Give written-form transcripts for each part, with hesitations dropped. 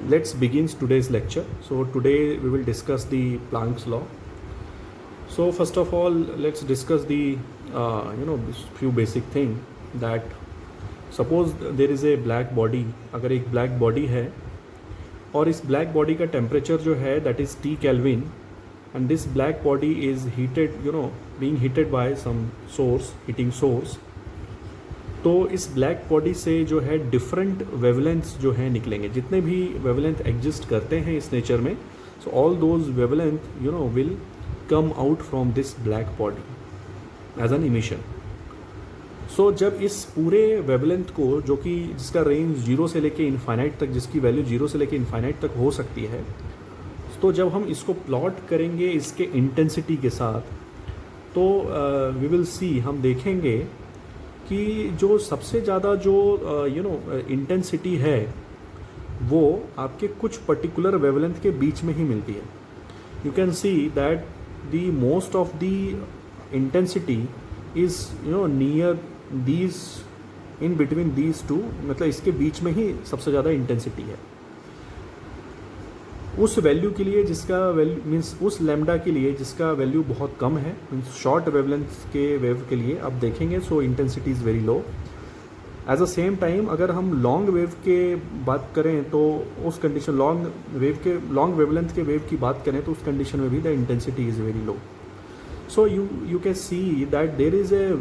let's begin today's lecture. So today we will discuss the Planck's law. So first of all, let's discuss the few basic thing that suppose there is a black body. अगर एक black body है और इस black body का temperature जो है that is T Kelvin, and this black body is heated, being heated by some source, heating source. तो इस ब्लैक बॉडी से जो है डिफरेंट वेवलेंथ्स जो है निकलेंगे, जितने भी वेवलेंथ एग्जिस्ट करते हैं इस नेचर में, so all those wavelength will come out from this black body as an emission. So जब इस पूरे वेवलेंथ को, जो कि जिसका रेंज जीरो से लेके इनफाइनाइट तक, जिसकी वैल्यू जीरो से लेके इनफाइनाइट तक हो सकती है, तो जब हम इसको प्लॉट करेंगे इसके इंटेंसिटी के साथ, तो वी विल सी, हम देखेंगे कि जो सबसे ज़्यादा जो इंटेंसिटी है वो आपके कुछ पर्टिकुलर वेवलेंथ के बीच में ही मिलती है. You can see that the most of the intensity is near these, in between these two, मतलब इसके बीच में ही सबसे ज़्यादा इंटेंसिटी है. उस वैल्यू के लिए जिसका वैल्यू मीन्स उस लैम्डा के लिए जिसका वैल्यू बहुत कम है, मीन्स शॉर्ट वेवलेंथ के वेव के लिए आप देखेंगे so intensity is very low. As a same time अगर हम लॉन्ग वेव के बात करें तो उस कंडीशन, लॉन्ग वेवलेंथ के वेव की बात करें तो उस कंडीशन में भी the intensity is very low. So you can see that there is a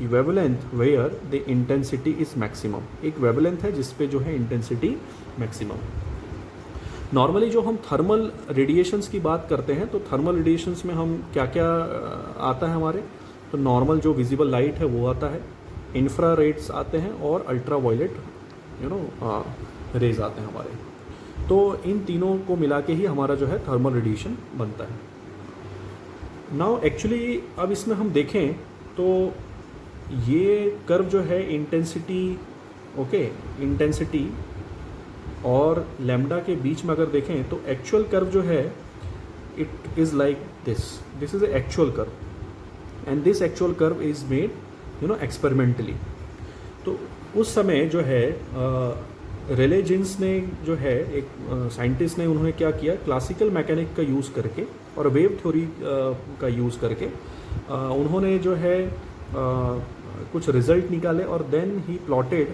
wavelength where the intensity is maximum. एक वेवलेंथ है जिस पे जो है इंटेंसिटी मैक्सिमम. नॉर्मली जो हम थर्मल रेडिएशंस की बात करते हैं, तो थर्मल रेडिएशंस में हम क्या क्या आता है हमारे, तो नॉर्मल जो विजिबल लाइट है वो आता है, इंफ्रारेड्स आते हैं और अल्ट्रा वायलेट रेज आते हैं हमारे. तो इन तीनों को मिला के ही हमारा जो है थर्मल रेडिएशन बनता है. नाउ एक्चुअली अब इसमें हम देखें तो ये कर्व जो है इंटेंसिटी, इंटेंसिटी और लैम्डा के बीच में अगर देखें तो एक्चुअल कर्व जो है it is like this is a actual curve, and this actual curve is made experimentally. तो उस समय जो है रेले जीन्स ने जो है एक साइंटिस्ट ने, उन्होंने क्या किया, क्लासिकल मैकेनिक का यूज़ करके और वेव थ्योरी का यूज़ करके उन्होंने जो है कुछ रिजल्ट निकाले और then he plotted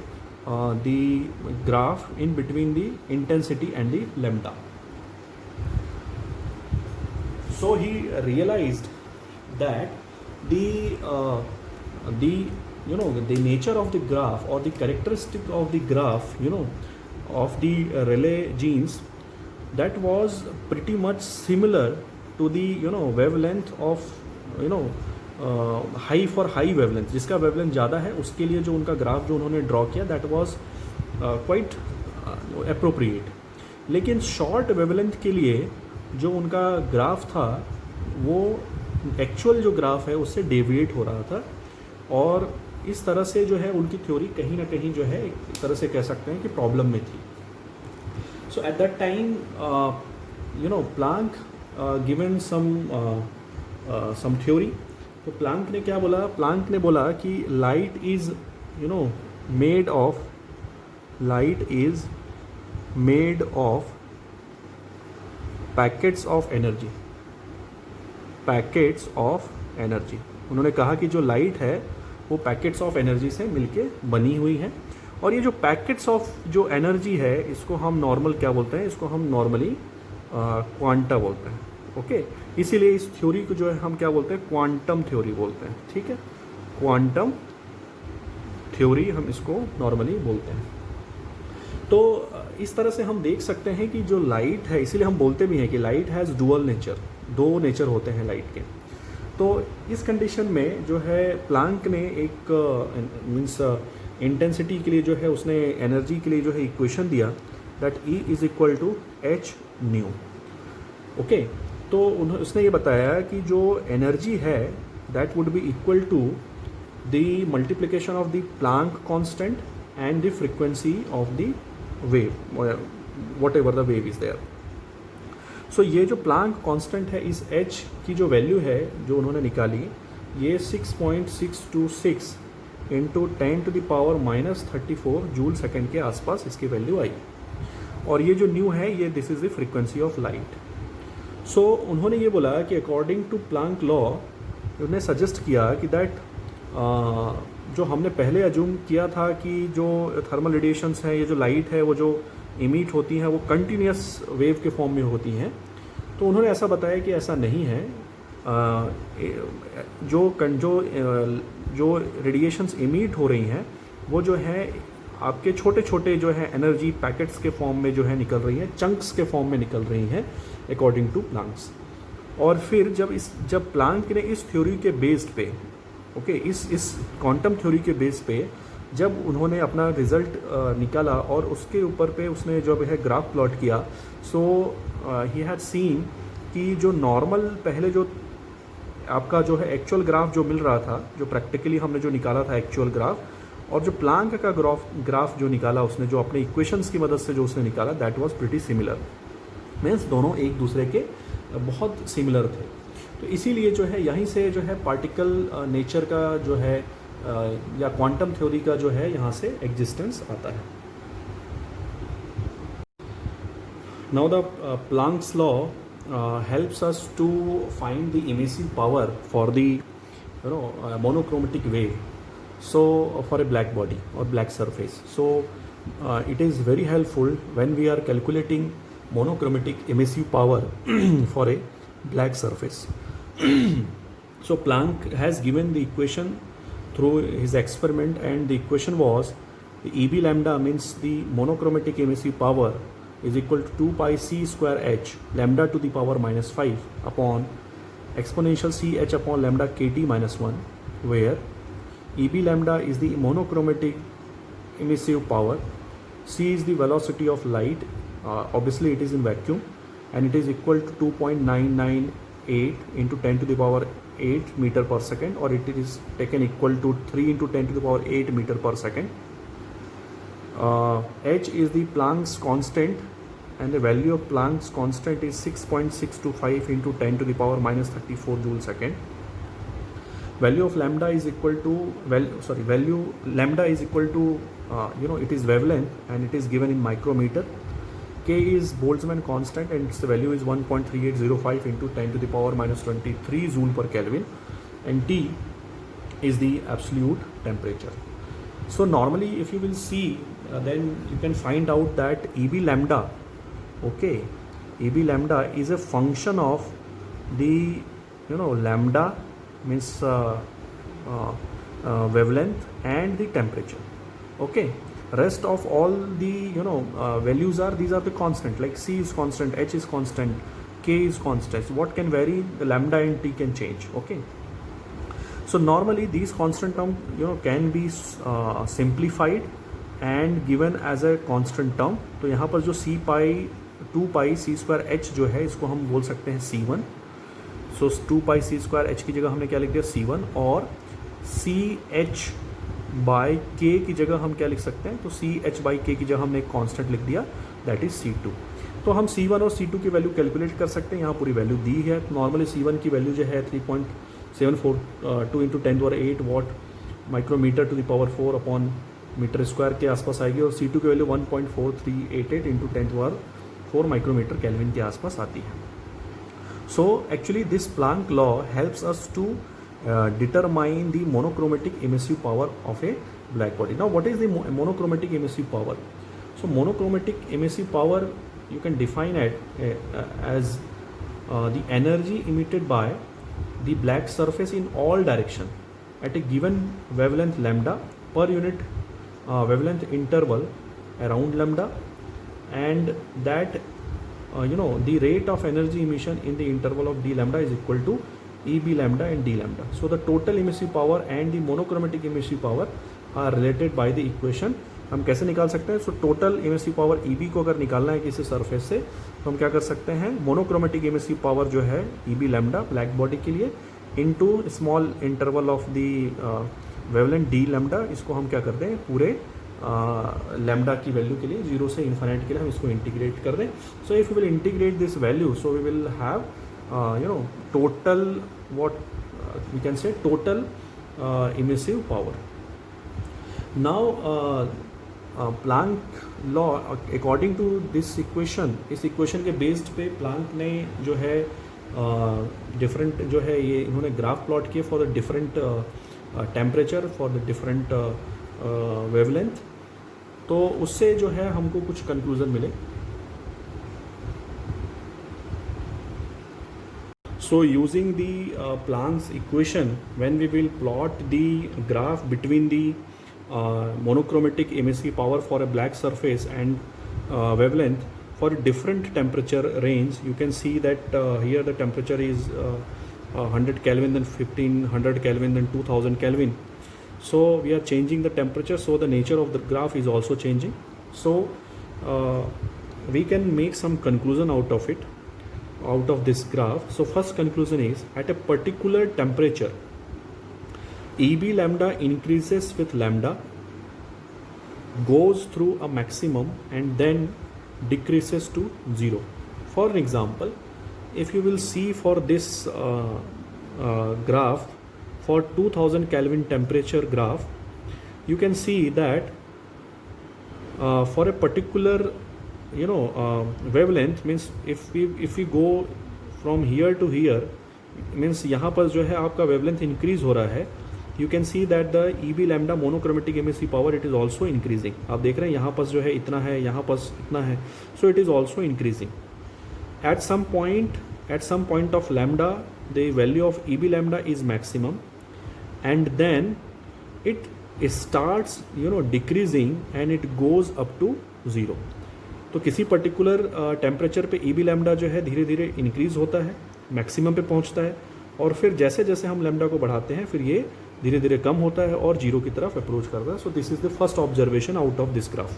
the graph in between the intensity and the lambda. So he realized that the nature of the graph or the characteristic of the graph of the Rayleigh genes, that was pretty much similar to the wavelength of high for high wavelength. जिसका wavelength ज़्यादा है उसके लिए जो उनका graph जो उन्होंने draw किया दैट वाज क्वाइट अप्रोप्रिएट. लेकिन शॉर्ट वेवलेंथ के लिए जो उनका ग्राफ था वो एक्चुअल जो ग्राफ है उससे डेविएट हो रहा था, और इस तरह से जो है उनकी थ्योरी कहीं ना कहीं जो है एक तरह से कह सकते हैं कि प्रॉब्लम में थी. So at that time Planck given some theory. तो प्लांक ने क्या बोला, प्लांक ने बोला कि light is made of packets of energy. उन्होंने कहा कि जो लाइट है वो पैकेट्स ऑफ एनर्जी से मिलके बनी हुई है, और ये जो पैकेट्स ऑफ जो एनर्जी है इसको हम नॉर्मल क्या बोलते हैं, इसको हम नॉर्मली क्वांटा बोलते हैं. इसीलिए इस थ्योरी को जो है हम क्या बोलते हैं, क्वांटम थ्योरी बोलते हैं. ठीक है, क्वांटम थ्योरी हम इसको नॉर्मली बोलते हैं. तो इस तरह से हम देख सकते हैं कि जो लाइट है, इसीलिए हम बोलते भी हैं कि लाइट हैज़ डुअल नेचर, दो नेचर होते हैं लाइट के. तो इस कंडीशन में जो है प्लांक ने एक मीन्स इंटेंसिटी के लिए जो है उसने एनर्जी के लिए जो है इक्वेशन दिया that E is equal to h nu. तो उसने ये बताया कि जो एनर्जी है that would be equal to the multiplication of the Planck constant and the frequency of the wave, whatever the wave is there. So ये जो Planck constant है, इस h की जो वैल्यू है जो उन्होंने निकाली, ये 6.626 इंटू 10⁻⁻34 जूल सेकेंड के आसपास इसकी वैल्यू आई. और ये जो न्यू है ये this is the frequency of light. So उन्होंने ये बोला कि अकॉर्डिंग टू प्लांक लॉ उन्होंने सजेस्ट किया कि दैट जो हमने पहले अज्यूम किया था कि जो थर्मल रेडिएशंस हैं, ये जो लाइट है वो जो इमिट होती हैं वो कंटिन्यूस वेव के फॉर्म में होती हैं। तो उन्होंने ऐसा बताया कि ऐसा नहीं है। जो रेडिएशंस इमिट हो रही हैं वो जो है आपके छोटे छोटे जो है एनर्जी पैकेट्स के फॉर्म में जो है निकल रही हैं, चंक्स के फॉर्म में निकल रही हैं अकॉर्डिंग टू प्लांक्स। और फिर जब प्लांक ने इस थ्योरी के बेस्ड पे इस क्वांटम थ्योरी के बेस पे जब उन्होंने अपना रिजल्ट निकाला और उसके ऊपर पे उसने जब है ग्राफ प्लॉट किया, सो ही हैड सीन कि जो नॉर्मल पहले जो आपका जो है एक्चुअल ग्राफ जो मिल रहा था, जो प्रैक्टिकली हमने जो निकाला था एक्चुअल ग्राफ, और जो प्लांक का ग्राफ जो निकाला उसने, जो अपने इक्वेशंस की मदद से जो उसने निकाला, that was pretty similar. Means दोनों एक दूसरे के बहुत सिमिलर थे। तो इसीलिए जो है यहीं से जो है पार्टिकल नेचर का जो है या क्वांटम थ्योरी का जो है यहाँ से एग्जिस्टेंस आता है। Now the Planck's law helps us to find the emissive power for the monochromatic wave, so for a black body or black surface. So it is very helpful when we are calculating monochromatic emissive power for a black surface. So Planck has given the equation through his experiment, and the equation was the EB lambda means the monochromatic emissive power is equal to 2 pi c square h lambda to the power minus 5 upon exponential c h upon lambda kt minus 1, where EB lambda is the monochromatic emissive power, c is the velocity of light, obviously it is in vacuum, and it is equal to 2.998 into 10 to the power 8 meter per second, or it is taken equal to 3 into 10 to the power 8 meter per second. H is the Planck's constant, and the value of Planck's constant is 6.625 into 10 to the power minus 34 joule second. Value of lambda is equal to value lambda is equal to it is wavelength and it is given in micrometer. K is Boltzmann constant and its value is 1.3805 into 10 to the power minus 23 joule per Kelvin, and T is the absolute temperature. So normally if you will see then you can find out that EB lambda, EB lambda is a function of the lambda means wavelength and the temperature. Rest of all the values are, these are the constant, like C is constant, H is constant, K is constant. What can vary? The lambda and T can change. So normally these constant term can be simplified and given as a constant term. तो यहाँ पर जो c pi 2 pi c square h जो है इसको हम बोल सकते हैं c1. So 2 pi c square h की जगह हमने क्या लिख दिया c1, और c h by k की जगह हम क्या लिख सकते हैं, तो c h by k की जगह हमने एक कांस्टेंट लिख दिया, दैट इज c2. तो हम c1 और c2 की वैल्यू कैलकुलेट कर सकते हैं। यहाँ पूरी वैल्यू दी है। नॉर्मली c1 की वैल्यू जो है 3.742 into 10⁸ watt micrometre to the power 4 upon metre square के आसपास आएगी, और C2 की वैल्यू 1.4388 इंटू 10⁴ माइक्रोमीटर केल्विन के आसपास आती है। So actually this Planck law helps us to determine the monochromatic emissive power of a black body. Now what is the monochromatic emissive power? So monochromatic emissive power you can define it as the energy emitted by the black surface in all direction at a given wavelength lambda per unit wavelength interval around lambda, and that the rate of energy emission in the interval of d lambda is equal to EB lambda and d lambda. So the total emissive power and the monochromatic emissive power are related by the equation. हम कैसे निकाल सकते हैं? So total emissive power EB को अगर निकालना है किसी सरफेस से तो हम क्या कर सकते हैं, मोनोक्रोमेटिक इमिसिव पावर जो है EB लैम्डा ब्लैक बॉडी के लिए into small interval of the wavelength D lambda, इसको हम क्या कर दें, पूरे लैम्डा की वैल्यू के लिए 0 से इन्फिनिट के लिए हम इसको इंटीग्रेट कर दें. So if we will integrate this value, so we will have total what we can say total emissive power. Now Planck law according to this equation, इस इक्वेशन के बेस्ड पे प्लांक ने जो है डिफरेंट जो है ये इन्होंने ग्राफ प्लॉट किए for the different temperature for the different wavelength, तो उससे जो है हमको कुछ कंक्लूजन मिले. So using the Planck's equation, when we will plot the graph between the monochromatic emissive power for a black surface and wavelength for different temperature range, you can see that here the temperature is 100 Kelvin, then 1500 Kelvin, then 2000 Kelvin. So we are changing the temperature, so the nature of the graph is also changing. So we can make some conclusion out of it, out of this graph. So first conclusion is, at a particular temperature, EB lambda increases with lambda, goes through a maximum and then decreases to 0. For an example, if you will see for this graph, for 2000 Kelvin temperature graph, you can see that for a particular wavelength, means if we go from here to here, means यहाँ पर जो है आपका wavelength increase हो रहा है. You can see that the EB lambda monochromatic emissive power, it is also increasing. आप देख रहे हैं यहाँ पर जो है इतना है, यहाँ पर इतना है, so it is also increasing. At some point of lambda, the value of EB lambda is maximum, and then it starts decreasing and it goes up to 0. तो किसी पर्टिकुलर टेम्परेचर पे ई बी लैम्डा जो है धीरे धीरे increase होता है, maximum पे पहुंचता है, और फिर जैसे जैसे हम लैम्डा को बढ़ाते हैं फिर ये धीरे धीरे कम होता है और जीरो की तरफ अप्रोच करता है. So this is the first observation out of this graph.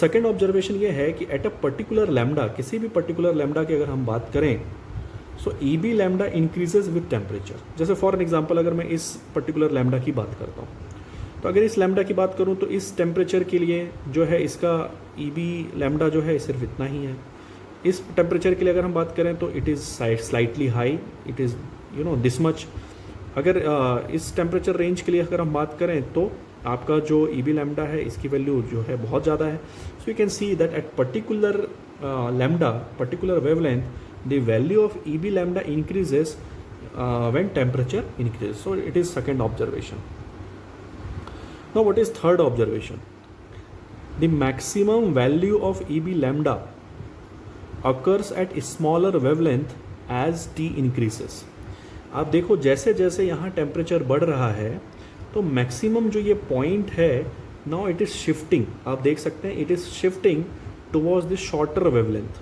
Second observation ये है कि एट अ पर्टिकुलर लैम्डा, किसी भी पर्टिकुलर लैम्डा की अगर हम बात करें, so E B lambda increases with temperature. जैसे फॉर एन एग्जाम्पल अगर मैं इस पर्टिकुलर लैम्डा की बात करता हूँ, तो अगर इस लैम्डा की बात करूं तो इस टेम्परेचर के लिए जो है इसका ई बी लैम्डा जो है सिर्फ इतना ही है. इस टेम्परेचर के लिए अगर हम बात करें तो it is slightly high, it is this much. अगर इस टेम्परेचर रेंज के लिए अगर हम बात करें तो आपका जो ई बी लैम्डा है इसकी वैल्यू जो है बहुत ज़्यादा है. So you can see that at particular lambda, particular wavelength, the value of E B lambda increases when temperature increases. So it is second observation. Now what is third observation? The maximum value of EB lambda occurs at smaller wavelength as T increases. आप देखो जैसे जैसे यहाँ temperature बढ़ रहा है तो maximum जो ये पॉइंट है, नाउ इट इज़ शिफ्टिंग. आप देख सकते हैं it is shifting towards the shorter wavelength.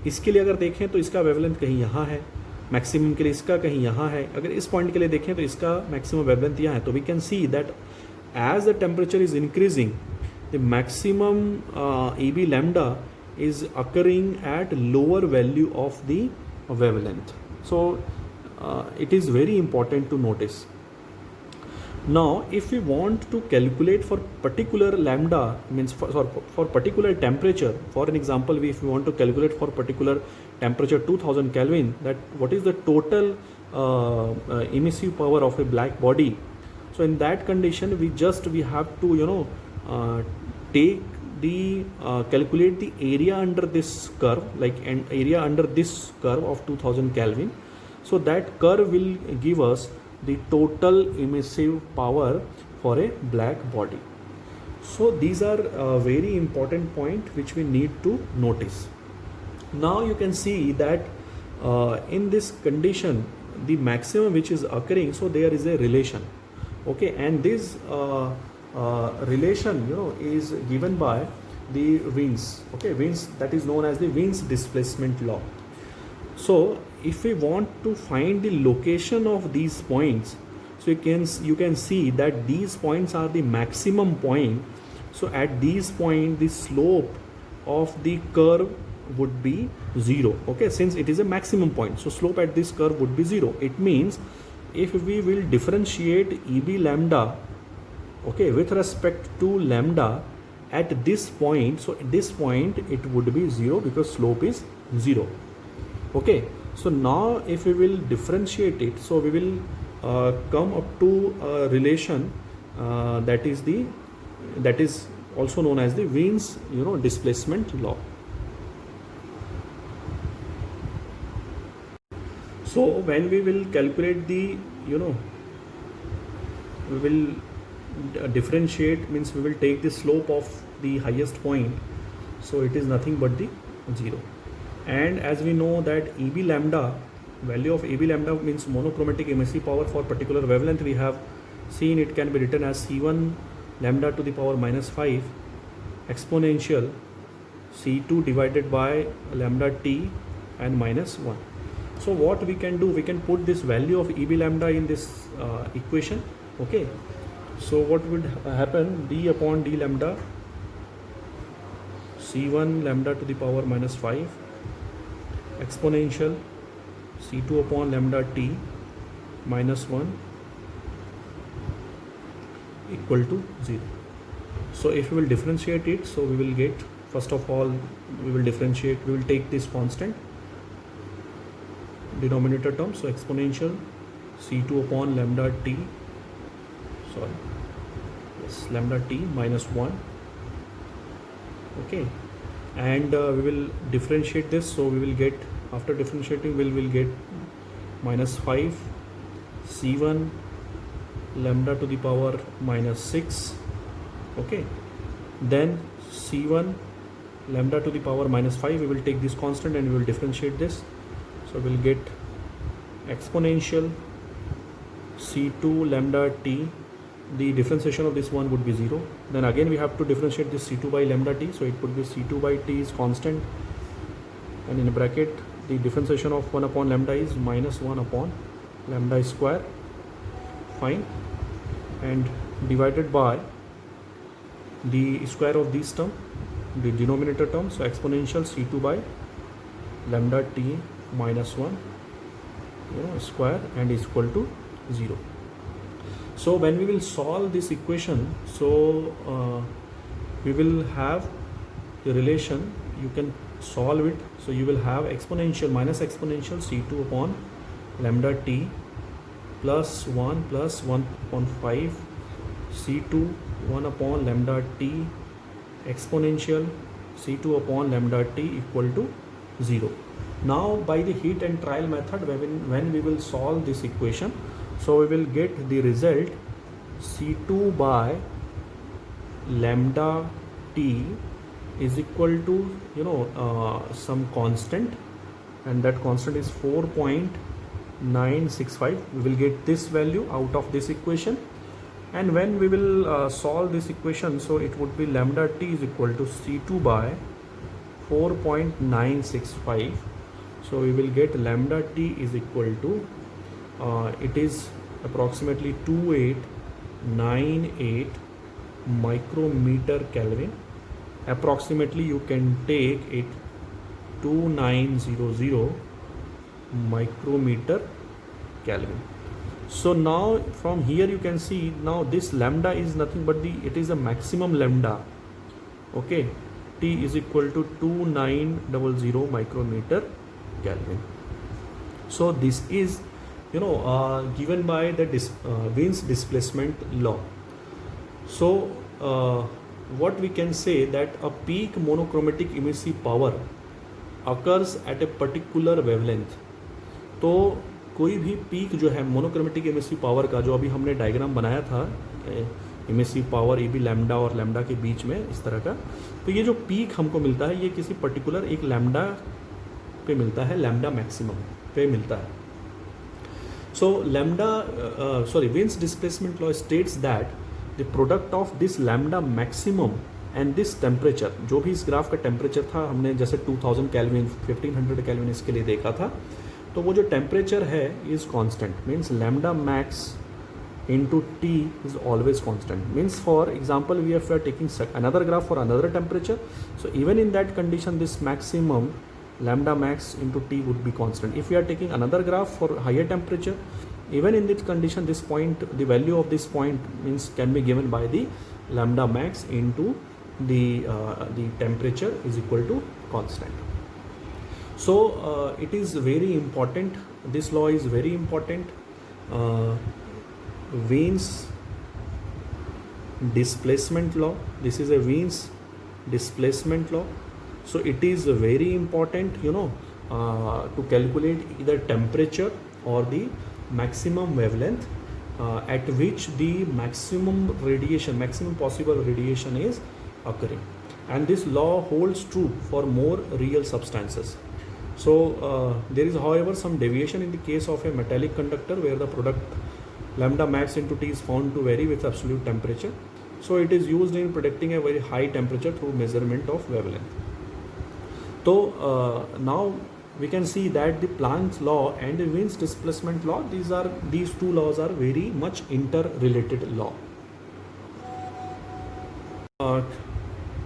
इसके लिए अगर देखें तो इसका वेवलेंथ कहीं यहाँ है, मैक्सिमम के लिए इसका कहीं यहाँ है. अगर इस पॉइंट के लिए देखें तो इसका मैक्सिमम वेवलेंथ यहाँ है. तो we can see that as the temperature is increasing, the maximum EB lambda is occurring at lower value of the wavelength. So it is very important to notice. Now if we want to calculate for particular lambda, means for particular temperature, for an example, if we want to calculate for particular temperature 2000 Kelvin, that what is the total emissive power of a black body. So in that condition we have to take the calculate the area under this curve, like an area under this curve of 2000 Kelvin. So that curve will give us the total emissive power for a black body. So these are very important point which we need to notice. Now you can see that in this condition the maximum which is occurring, so there is a relation. Okay, and this relation is given by the Wien's. Okay, Wien's, that is known as the Wien's displacement law. So if we want to find the location of these points, so you can see that these points are the maximum point. So at these point the slope of the curve would be 0. Okay, since it is a maximum point, so slope at this curve would be 0. It means if we will differentiate EB lambda, okay, with respect to lambda at this point, so at this point it would be 0 because slope is 0. Okay, so now if we will differentiate it, so we will come up to a relation that is the that is also known as the Wien's displacement law. So when we will calculate the we will differentiate, means we will take the slope of the highest point, so it is nothing but the 0. And as we know that EB lambda, value of EB lambda means monochromatic emissive power for particular wavelength, we have seen it can be written as C1 lambda to the power minus 5 exponential C2 divided by lambda t and minus 1. So what we can do, we can put this value of EB lambda in this equation. Okay, so what would happen, d upon d lambda C1 lambda to the power minus 5 exponential C2 upon lambda t minus 1 equal to 0. So if we will differentiate it, so we will get, first of all we will differentiate, we will take this constant denominator term, so exponential C2 upon lambda t, lambda t minus 1. Okay, and we will differentiate this, so we will get, after differentiating we will get minus 5 C1 lambda to the power minus 6. Okay, then C1 lambda to the power minus 5, we will take this constant and we will differentiate this, so we will get exponential C2 lambda t, the differentiation of this one would be 0. Then again we have to differentiate this C2 by lambda t, so it would be C2 by t is constant, and in a bracket the differentiation of 1 upon lambda is minus 1 upon lambda square, fine, and divided by the square of this term, the denominator term, so exponential C2 by lambda t minus 1 square and is equal to 0. So when we will solve this equation, so we will have the relation, you can solve it, so you will have exponential minus exponential C2 upon lambda t plus 1 plus 1.5 C2 1 upon lambda t exponential C2 upon lambda t equal to 0. Now by the heat and trial method, when we will solve this equation, so we will get the result C2 by lambda t is equal to some constant, and that constant is 4.965. we will get this value out of this equation, and when we will solve this equation, so it would be lambda t is equal to C2 by 4.965. so we will get lambda t is equal to it is approximately 2898 micrometer Kelvin. Approximately you can take it 2900 micrometer Kelvin. So now from here you can see, now this lambda is nothing but it is a maximum lambda. Okay, T is equal to 2900 micrometer Kelvin. So this is given by the Wien's displacement law. So what we can say, that a peak monochromatic emissive power occurs at a particular wavelength. तो कोई भी peak जो है monochromatic emissive power का, जो अभी हमने diagram बनाया था एमिसिव पावर EB लैम्डा और लैम्डा के बीच में इस तरह का, तो ये जो पीक हमको मिलता है ये किसी पर्टिकुलर एक लैम्डा पे मिलता है, लैम्डा मैक्सिमम पे मिलता है. So Wien's displacement law states that the product of this lambda maximum and this temperature, जो भी इस ग्राफ का टेम्परेचर था, हमने जैसे 2000 केल्विन 1500 केल्विन इसके लिए देखा था, तो वो जो टेम्परेचर है is constant, means lambda max into T is always constant. Means for example, if we are taking another graph for another temperature, so even in that condition this maximum lambda max into T would be constant. If we are taking another graph for higher temperature, even in this condition this point, the value of this point means can be given by the lambda max into the temperature is equal to constant. So it is very important, this law is very important. Wien's displacement law. This is a Wien's displacement law. So it is very important, to calculate either temperature or the maximum wavelength at which the maximum possible radiation is occurring. And this law holds true for more real substances. So there is, however, some deviation in the case of a metallic conductor, where the product lambda max into T is found to vary with absolute temperature. So it is used in predicting a very high temperature through measurement of wavelength. So now we can see that the Planck's law and the Wien's displacement law, these two laws are very much interrelated law.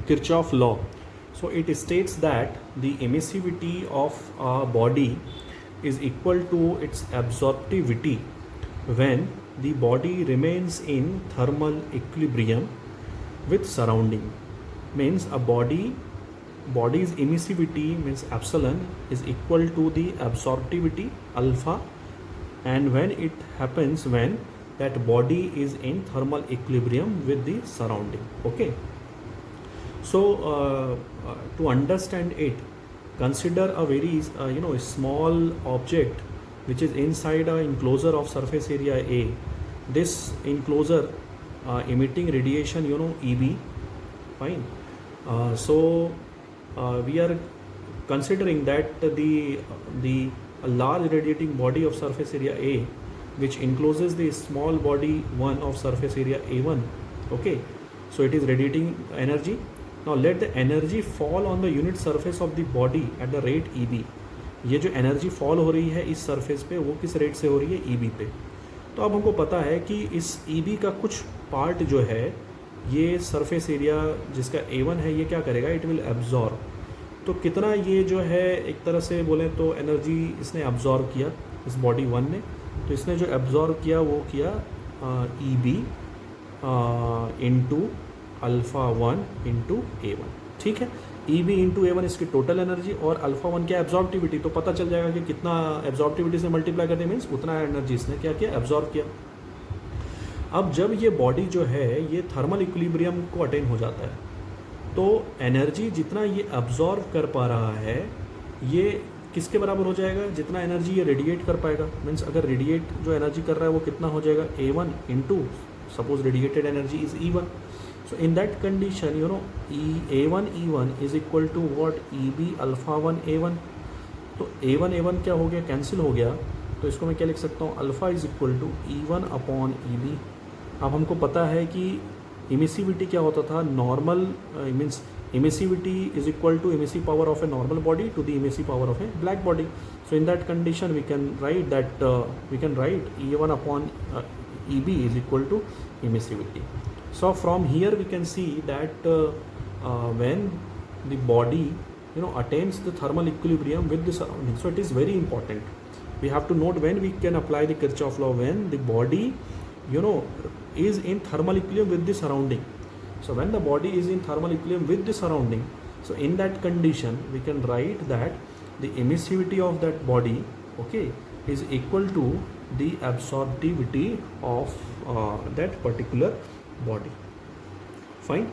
Kirchhoff law. So it states that the emissivity of a body is equal to its absorptivity when the body remains in thermal equilibrium with surrounding. Means a body's emissivity, means epsilon, is equal to the absorptivity alpha, and when it happens when that body is in thermal equilibrium with the surrounding. Okay. So to understand it, consider a very small object which is inside an enclosure of surface area A. This enclosure emitting radiation, EB. Fine. So we are considering that the large radiating body of surface area A, which encloses the small body 1 of surface area A1. Okay. So it is radiating energy. Now let the energy fall on the unit surface of the body at the rate EB. ये जो energy fall हो रही है इस surface पे, वो किस rate से हो रही है? EB पे. तो अब हमको पता है कि इस EB का कुछ पार्ट जो है, ये सरफेस एरिया जिसका A1 है, ये क्या करेगा? It will absorb. तो कितना ये जो है, एक तरह से बोलें तो एनर्जी इसने एब्जॉर्ब किया इस बॉडी 1 ने. तो इसने जो एब्जॉर्ब किया वो किया EB into alpha 1 into A1. ठीक है. EB इंटू A1 इसकी टोटल एनर्जी, और अल्फ़ा 1 क्या एब्जॉर्बिविटी. तो पता चल जाएगा कि कितना एब्जॉर्बिविटी से मल्टीप्लाई करते मीन्स उतना एनर्जी इसने क्या किया? एब्जॉर्ब किया. अब जब ये बॉडी जो है ये थर्मल इक्विलिब्रियम को अटेन हो जाता है, तो एनर्जी जितना ये एब्जॉर्ब कर पा रहा है, ये किसके बराबर हो जाएगा? जितना एनर्जी ये रेडिएट कर पाएगा. मीन्स अगर रेडिएट जो एनर्जी कर रहा है वो कितना हो जाएगा? A1 into suppose radiated energy is E1. So in that condition, A1 E1 is equal to what? EB alpha 1 A1. तो A1 A1 क्या हो गया? कैंसिल हो गया. तो इसको मैं क्या लिख सकता हूँ? Alpha is equal to E1 upon EB. अब हमको पता है कि इमिसिविटी क्या होता था? Normal means emissivity is equal to emissive power of a normal body to the emissive power of a black body. So in that condition we can write E1 upon EB is equal to emissivity. So from here we can see that when the body attains the thermal equilibrium with the surrounding. So it is very important. We have to note when we can apply the Kirchhoff law, when the body is in thermal equilibrium with the surrounding. So when the body is in thermal equilibrium with the surrounding, so in that condition we can write that the emissivity of that body, okay, is equal to the absorptivity of that particular body. Fine.